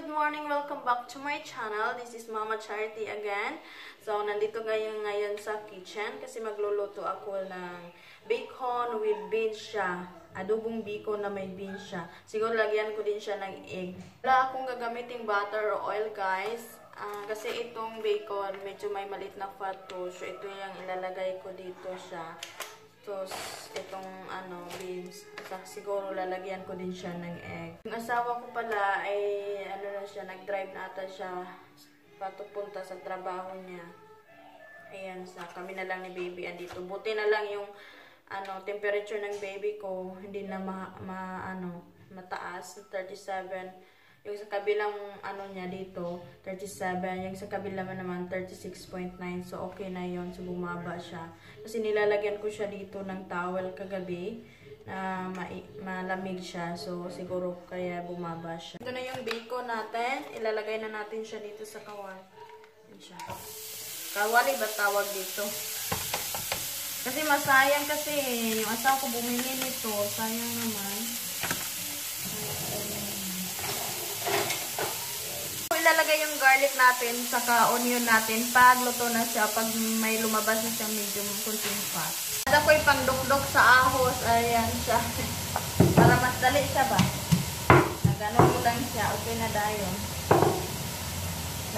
good morning! Welcome back to my channel. This is Mama Charity again. So, nandito ngayon sa kitchen kasi magluluto ako ng bacon with beans siya. Adobong bacon na may beans siya. Siguro lagyan ko din siya ng egg. Wala akong gagamiting butter or oil, guys. Kasi itong bacon, medyo may malit na fat to. So, ito yung ilalagay ko dito siya. Tapos, itong beans, siguro lalagyan ko din siya ng egg. Yung asawa ko pala ay, nag-drive na ata siya patupunta sa trabaho niya. Ayan, kami na lang ni baby andito. Buti na lang yung, temperature ng baby ko, hindi na mataas, 37. Yung sa kabilang niya dito, 37. Yung sa kabilang naman, 36.9. So, okay na yon. So, bumaba siya. Kasi nilalagyan ko siya dito ng towel kagabi na malamig siya. So, siguro kaya bumaba siya. Ito na yung bacon natin. Ilalagay na natin siya dito sa kawali. Yan siya. Kawali ba tawag dito? Kasi masayang kasi yung asawa ko bumili nito. Sayang naman. Ilalagay yung garlic natin, saka onion natin pag luto na siya, pag may lumabas na siyang medyo kunting fat. Ada ko yung pangdukdok sa ahos, ayan siya. Para mas dali siya ba? Nagano ko lang siya, okay na dayon.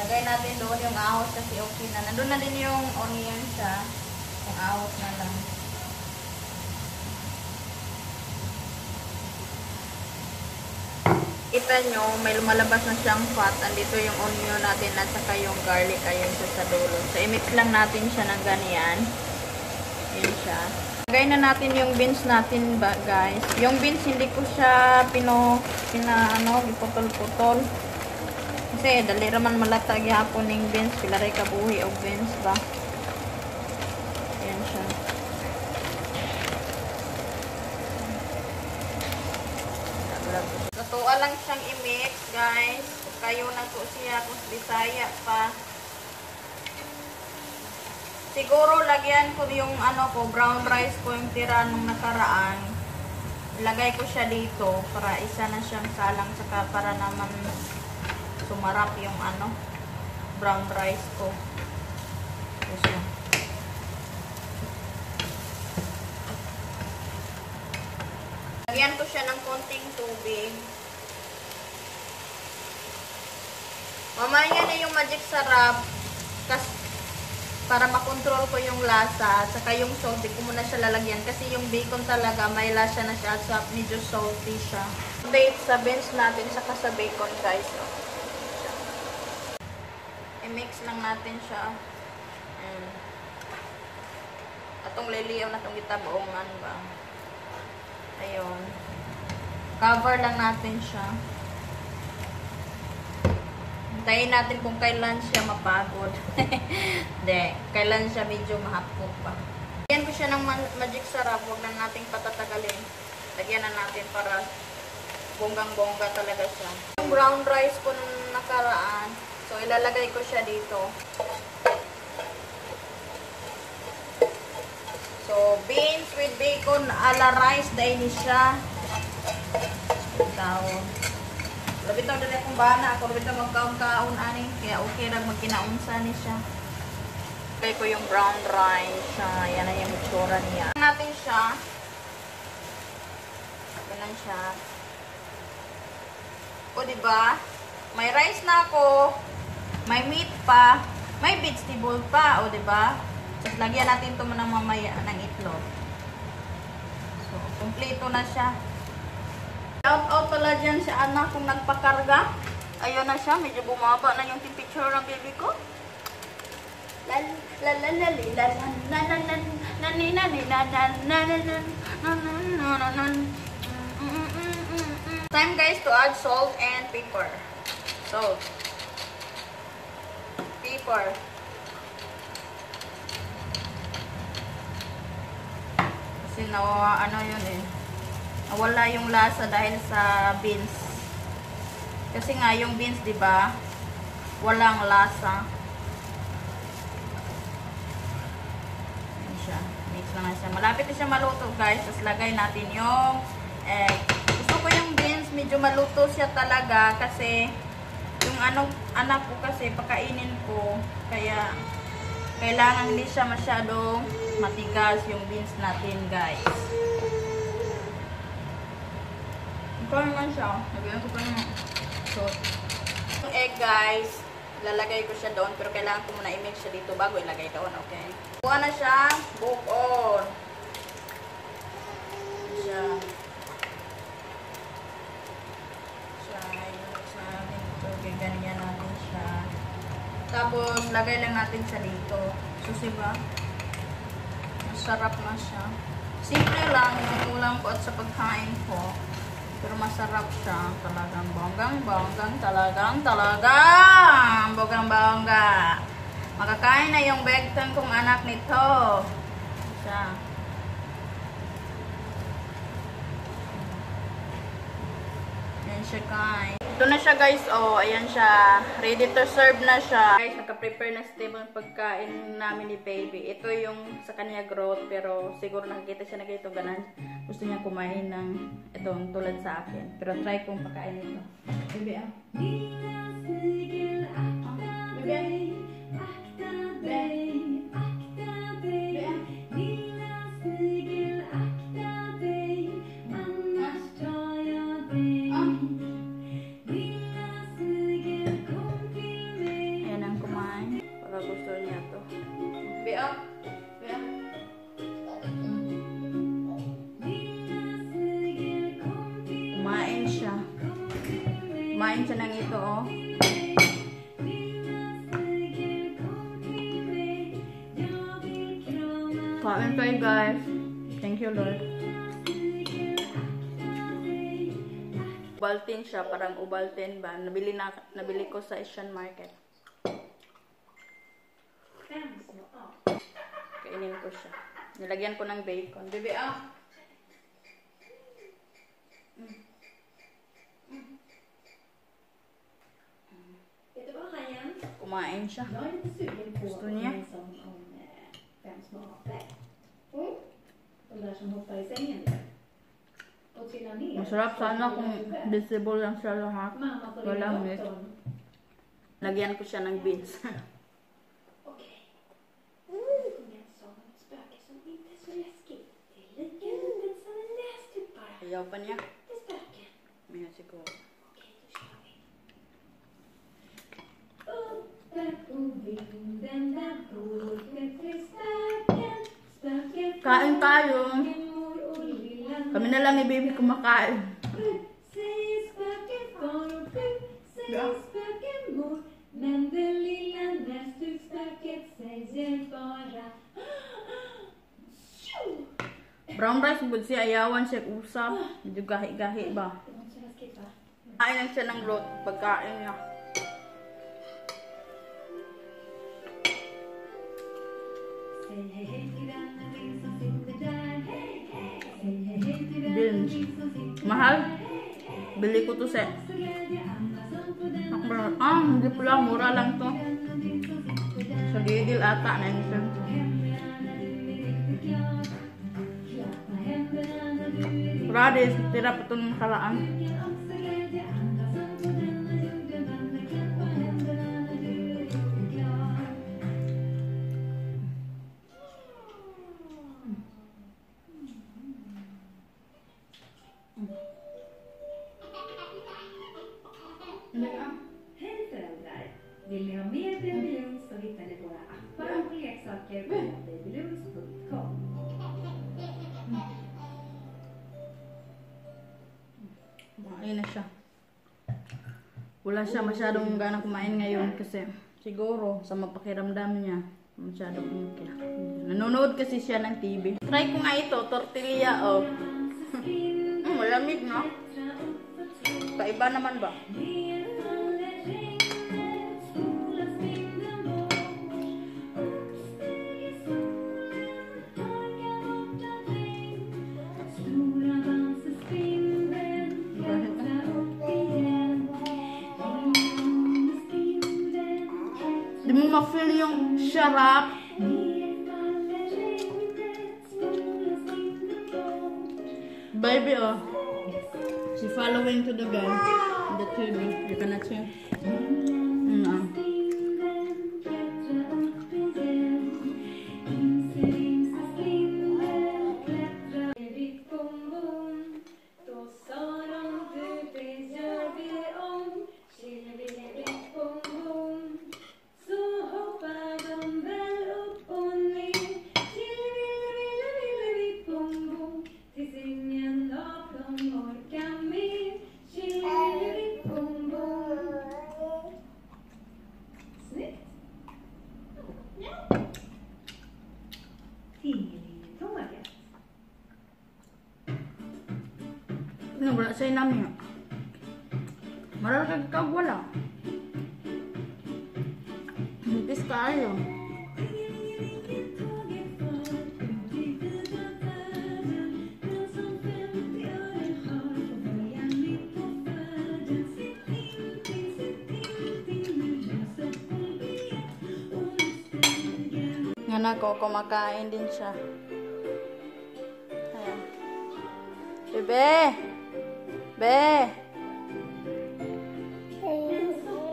Lagay natin doon yung ahos kasi okay na. Nandun na din yung onion siya, yung ahos na lang. Kita nyo, may lumalabas na siyang fat. Andito yung onion natin at saka yung garlic. Ayun siya sa dulo. So, i-mix lang natin siya ng ganyan. Ayun siya. Lagay na natin yung beans natin ba, guys. Yung beans, hindi ko siya iputol-putol. Kasi, dali raman malatag yapon ng beans. Pilaray kabuhi o beans ba. Ayun siya. Natuwa lang siyang i-mix, guys. Kung kayo na to siya, kung Bisaya pa. Siguro, lagyan ko yung brown rice ko, yung tira nung nakaraan. Ilagay ko siya dito para isa na siyang salang, saka para naman sumarap yung brown rice ko. Ito siya. Lagyan ko siya ng konting tubig. Mamaya na yung magic sarap para makontrol ko yung lasa. Saka yung salt, di ko muna siya lalagyan. Kasi yung bacon talaga, may lasa na siya. At medyo salty siya. Update sa beans natin, saka sa bacon, guys. I-mix lang natin siya. Atong liliyaw na itong itabaongan ba. Ayun. Cover lang natin siya. Hintayin natin kung kailan siya mapagod. Hindi. Kailan siya medyo mahapok pa. Lagyan ko siya ng magic sarap. Huwag na natin patatagalin. Lagyan na natin para bonggang-bongga talaga siya. Yung brown rice ko nung nakaraan. So, ilalagay ko siya dito. So, beans with bacon a la rice dahil siya. Taon. Labitaw dali akong bana. Ako labitaw magkaon-kaon ani. Kaya okay lang magkinaunsa ni siya. Lagay ko yung brown rice. Yan na yung itsura niya. Natin siya. Ganun siya. O, diba? May rice na ako. May meat pa. May vegetable pa. O, diba? Tapos lagyan natin ito ng mamaya ng itlog. So, kumpleto na siya. Shout out pala dyan si anak kung nagpakarga. Ayun na siya. Medyo bumaba na yung temperature ng baby ko. Time, guys, to add salt and pepper. Salt. Pepper. Kasi yun eh. Wala yung lasa dahil sa beans. Kasi nga yung beans, 'di ba? Walang lasa. Ayan siya. Mix na siya. Malapit na siya maluto, guys. Tapos lagay natin yung egg. Gusto ko yung beans medyo maluto siya talaga kasi anak ko kasi pakainin ko. Kaya kailangan hindi siya masyadong matigas yung beans natin, guys. Ito naman siya. Lagyan ko pa ng salt. Yung egg, guys, lalagay ko siya doon. Pero kailangan ko muna i-mix siya dito bago ilagay doon, okay? Kuha na siya. Buon. Siya. Ganyan natin siya. Tapos, lagay lang natin siya dito. So, diba? Masarap na siya. Simple lang yung ulam ko at sa pagkain ko. Pero masarap siya. Talagang bonggang-bonggang. Talagang bonggang-bongga. Makakain na yung begtang kong anak nito. Siya. Ayan siya, guys. Ito na siya, guys. Oh, ayan siya. Ready to serve na siya. Guys, naka-prepare na stable yung pagkain namin ni baby. Ito yung sa kanya growth. Pero siguro nakikita siya na ganito. Ganan. Gusto niya kumain ng itong tulad sa akin. Pero try kong pagkain ito. Baby, ah. Baby, kumain siya ng ito, oh. Kain tayo, guys. Thank you, Lord. Ubaltin siya, parang ubaltin ba? Nabili ko sa Asian market. Kainin ko siya. Nilagyan ko ng bacon. Baby, ah. Kumain siya. Gusto niya. Masarap sana kung visible lang siya lahat. Walang meat. Lagyan ko siya ng beans. Ayaw pa niya. May siguro. Kain tayo. Kami na lang ni baby kumakain. Brown rice bud siya, ayawan siya usap. Medyo gahi-gahi ba? Kain lang siya ng broth pagkain niya. Beans. Mahal. Bili ko to sa hindi pala, mura lang to. Sa Lidl ata na yun. Radis, tira pa ito ng kalaan. Hej föräldrar! Vill ni ha mer Babylons så hittar ni våra appar och leksaker på babylons.com. Kumain na siya. Wala siya masyadong gana kumain ngayon kasi siguro sa mapakiramdam niya masyadong okay. Nanonood kasi siya ng TV. Try ko nga ito, tortilla, oh. Malamig, no? Kaiba naman ba? Di mo ma-feel yung sarap. Baby, oh. She following to the bed. The TV. You cannot see. Ano wala sa inam niya? Maral kag wala. Mutis kayo. Anak ko, kumakain din siya. Ayan. Bebe! Be!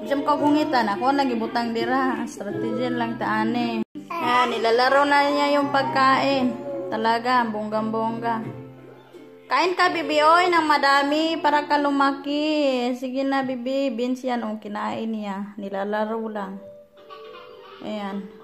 Diyan ka gungitan. Ako nagibutang dira. Strategy lang taane. Ayan, nilalaro na niya yung pagkain. Talaga, bonggang-bongga. Kain ka, bibi, oy, ng madami para ka lumaki. Sige na, bibi. Beans yan, kinain niya. Nilalaro lang. Ayan.